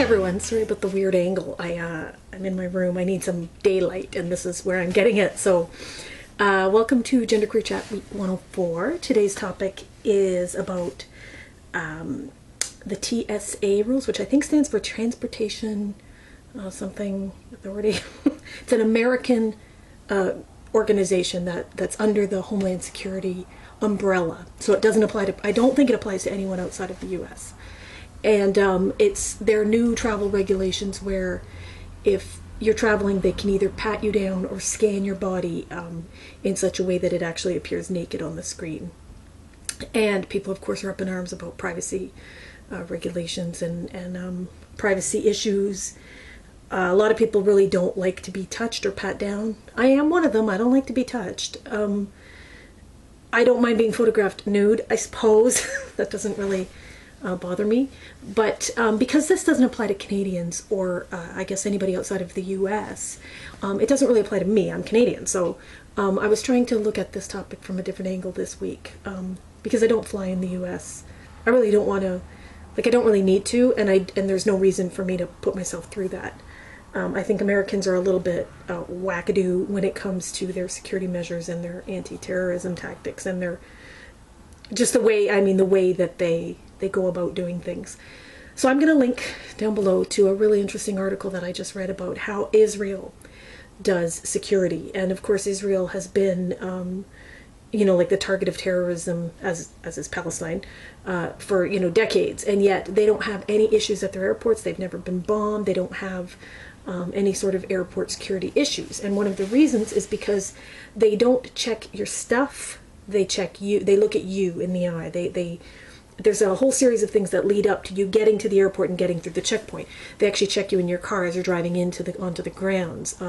Hey everyone, sorry about the weird angle. I'm in my room. I need some daylight, and this is where I'm getting it. So, welcome to Genderqueer Chat Week 104. Today's topic is about the TSA rules, which I think stands for Transportation something Authority. It's an American organization that's under the Homeland Security umbrella. So it doesn't apply to. I don't think it applies to anyone outside of the U.S. And it's their new travel regulations where if you're traveling, they can either pat you down or scan your body in such a way that it actually appears naked on the screen. And people, of course, are up in arms about privacy regulations and privacy issues. A lot of people really don't like to be touched or pat down. I am one of them. I don't like to be touched. I don't mind being photographed nude, I suppose. That doesn't really bother me, but because this doesn't apply to Canadians or I guess anybody outside of the US, it doesn't really apply to me. I'm Canadian, so I was trying to look at this topic from a different angle this week because I don't fly in the US. I really don't want to, I don't really need to, and there's no reason for me to put myself through that. I think Americans are a little bit wackadoo when it comes to their security measures and their anti-terrorism tactics and their just the way that they go about doing things. So I'm going to link down below to a really interesting article that I just read about how Israel does security. And of course Israel has been, like the target of terrorism, as is Palestine, for, decades. And yet they don't have any issues at their airports. They've never been bombed. They don't have any sort of airport security issues. And one of the reasons is because they don't check your stuff. They check you. They look at you in the eye. There's a whole series of things that lead up to you getting to the airport and getting through the checkpoint. They actually check you in your car as you're driving onto the grounds.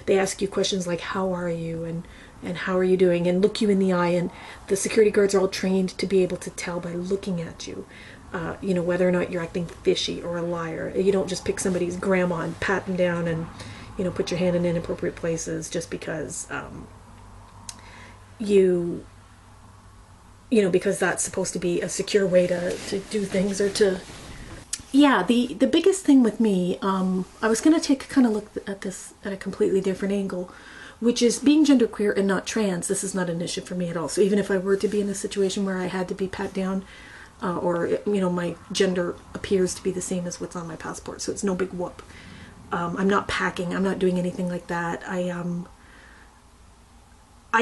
They ask you questions like, how are you, and how are you doing, and look you in the eye. And the security guards are all trained to be able to tell by looking at you, whether or not you're acting fishy or a liar. You don't just pick somebody's grandma and pat them down and, put your hand in inappropriate places just because because that's supposed to be a secure way to do things or to... Yeah, the biggest thing with me, I was going to take a kind of look at this at a completely different angle, which is being genderqueer and not trans. This is not an issue for me at all. So even if I were to be in a situation where I had to be pat down, or, my gender appears to be the same as what's on my passport, so it's no big whoop. I'm not packing. I'm not doing anything like that. I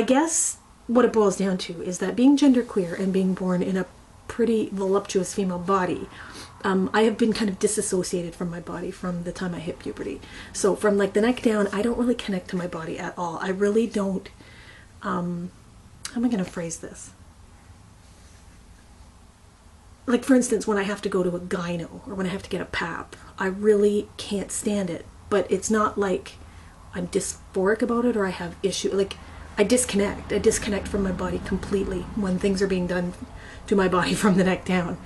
guess what it boils down to is that being genderqueer and being born in a pretty voluptuous female body, I have been kind of disassociated from my body from the time I hit puberty. So from the neck down, I don't really connect to my body at all. I really don't, how am I going to phrase this? Like, for instance, when I have to go to a gyno or when I have to get a pap, I really can't stand it. But it's not like I'm dysphoric about it or I have issue. I disconnect from my body completely when things are being done to my body from the neck down.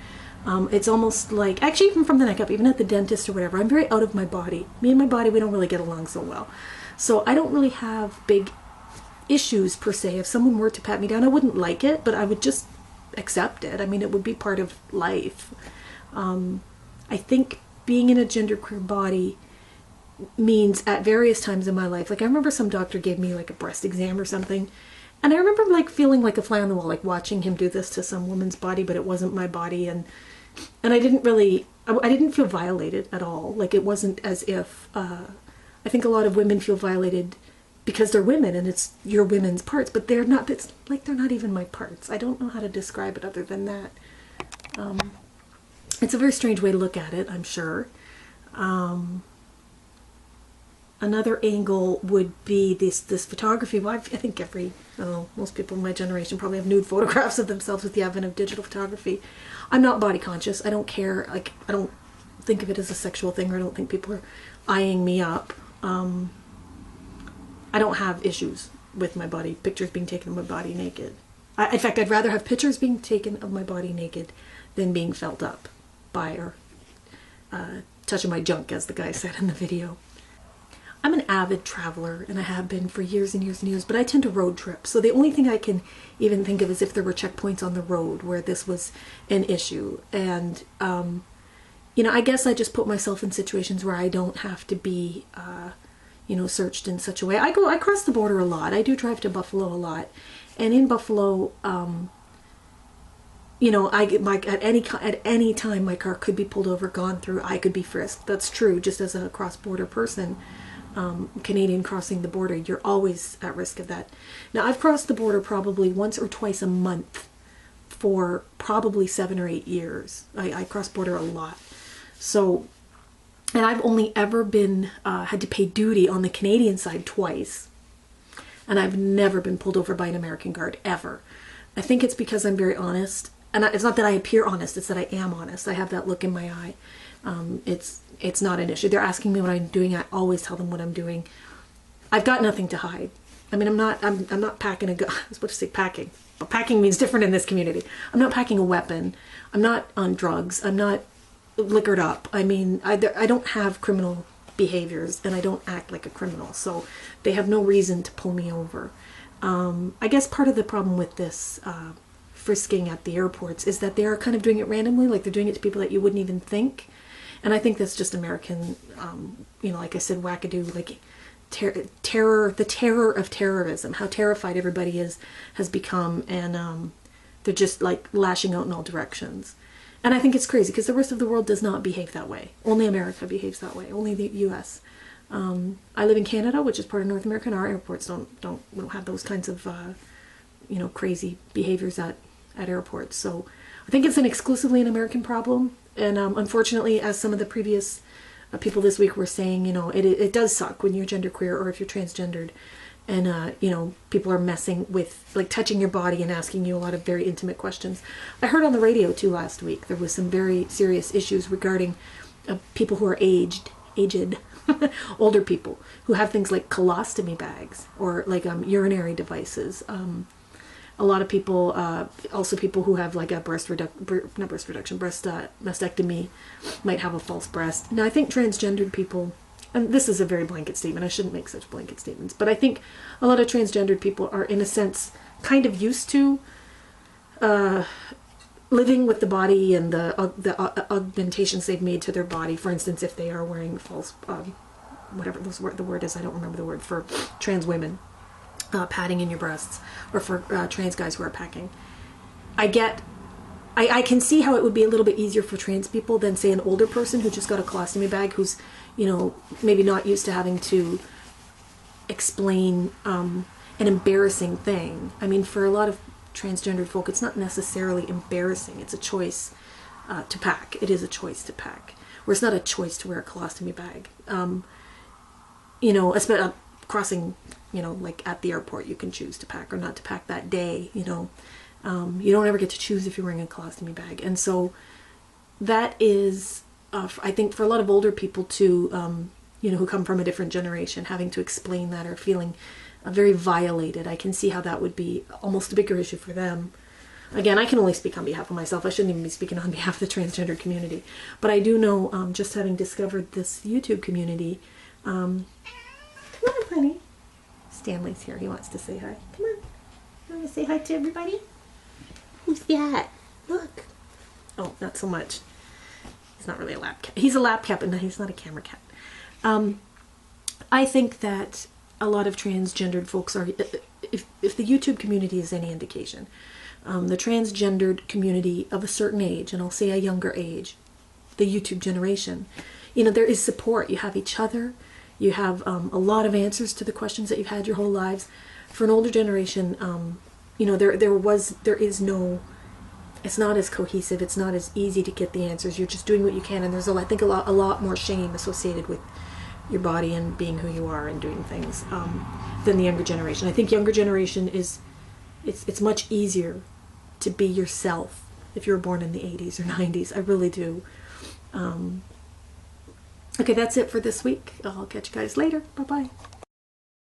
It's almost like, actually even from the neck up, even at the dentist or whatever, I'm very out of my body. Me and my body, we don't really get along so well. So I don't really have big issues per se. If someone were to pat me down, I wouldn't like it, but I would just accept it. I mean, it would be part of life. I think being in a genderqueer body means at various times in my life, I remember some doctor gave me a breast exam or something, and I remember feeling like a fly on the wall, watching him do this to some woman's body, but it wasn't my body, and I didn't feel violated at all. It wasn't as if I think a lot of women feel violated because they're women and it's your women's parts, but they're not. It's they're not even my parts. I don't know how to describe it other than that. It's a very strange way to look at it, I'm sure. Another angle would be this photography. Well, I think I don't know, most people in my generation probably have nude photographs of themselves with the advent of digital photography. I'm not body conscious. I don't care. I don't think of it as a sexual thing, or I don't think people are eyeing me up. I don't have issues with my body, pictures being taken of my body naked. In fact, I'd rather have pictures being taken of my body naked than being felt up by or touching my junk, as the guy said in the video. I'm an avid traveler, and I have been for years and years and years, but I tend to road trip. So the only thing I can even think of is if there were checkpoints on the road where this was an issue. And you know, I guess I just put myself in situations where I don't have to be, you know, searched in such a way. I cross the border a lot. I do drive to Buffalo a lot. And in Buffalo, you know, at any time my car could be pulled over, gone through, I could be frisked. That's true. Just as a cross-border person, Canadian crossing the border, you're always at risk of that. Now, I've crossed the border probably once or twice a month for probably 7 or 8 years. I cross border a lot. So, and I've only ever been, had to pay duty on the Canadian side twice. And I've never been pulled over by an American guard, ever. I think it's because I'm very honest. And it's not that I appear honest, it's that I am honest. I have that look in my eye. It's not an issue. They're asking me what I'm doing. I always tell them what I'm doing. I've got nothing to hide. I mean, I'm not packing a gun. I was supposed to say packing, but packing means different in this community. I'm not packing a weapon. I'm not on drugs. I'm not liquored up. I mean, I don't have criminal behaviors, and I don't act like a criminal, so they have no reason to pull me over. I guess part of the problem with this frisking at the airports is that they are kind of doing it randomly, like they're doing it to people that you wouldn't even think. And I think that's just American, you know, like I said, wackadoo, like terror, the terror of terrorism, how terrified everybody has become, and they're just like lashing out in all directions. And I think it's crazy because the rest of the world does not behave that way. Only America behaves that way. Only the U.S. I live in Canada, which is part of North America, and our airports we don't have those kinds of you know, crazy behaviors at airports. So I think it's an exclusively an American problem. And unfortunately, as some of the previous people this week were saying, you know, it does suck when you're genderqueer or if you're transgendered, and you know, people are messing with, like, touching your body and asking you a lot of very intimate questions. I heard on the radio too last week there was some very serious issues regarding people who are aged, older people who have things like colostomy bags or like urinary devices. A lot of people, also people who have like a mastectomy, might have a false breast. Now, I think transgendered people, and this is a very blanket statement, I shouldn't make such blanket statements, but I think a lot of transgendered people are, in a sense, kind of used to living with the body and the augmentations they've made to their body. For instance, if they are wearing false, whatever the word is, I don't remember the word for trans women. Padding in your breasts, or for trans guys who are packing. I can see how it would be a little bit easier for trans people than, say, an older person who just got a colostomy bag, who's, you know, maybe not used to having to explain an embarrassing thing. I mean, for a lot of transgendered folk, it's not necessarily embarrassing. It's a choice to pack. It is a choice to pack. Where it's not a choice to wear a colostomy bag. You know, especially crossing, you know, like at the airport, you can choose to pack or not to pack that day, you know. You don't ever get to choose if you're wearing a colostomy bag. And so that is, I think, for a lot of older people too, you know, who come from a different generation, having to explain that or feeling very violated. I can see how that would be almost a bigger issue for them. Again, I can only speak on behalf of myself. I shouldn't even be speaking on behalf of the transgender community. But I do know, just having discovered this YouTube community, come on, honey. Stanley's here. He wants to say hi. Come on. You want to say hi to everybody? Who's that? Look. Oh, not so much. He's not really a lap cat. He's a lap cat, but no, he's not a camera cat. I think that a lot of transgendered folks are, if the YouTube community is any indication, the transgendered community of a certain age, and I'll say a younger age, the YouTube generation, you know, there is support. You have each other. You have a lot of answers to the questions that you've had your whole lives. For an older generation, you know, there is no, it's not as cohesive. It's not as easy to get the answers. You're just doing what you can, and there's I think a lot more shame associated with your body and being who you are and doing things than the younger generation. I think younger generation it's much easier to be yourself if you were born in the 80s or 90s. I really do. Okay, that's it for this week. I'll catch you guys later. Bye-bye.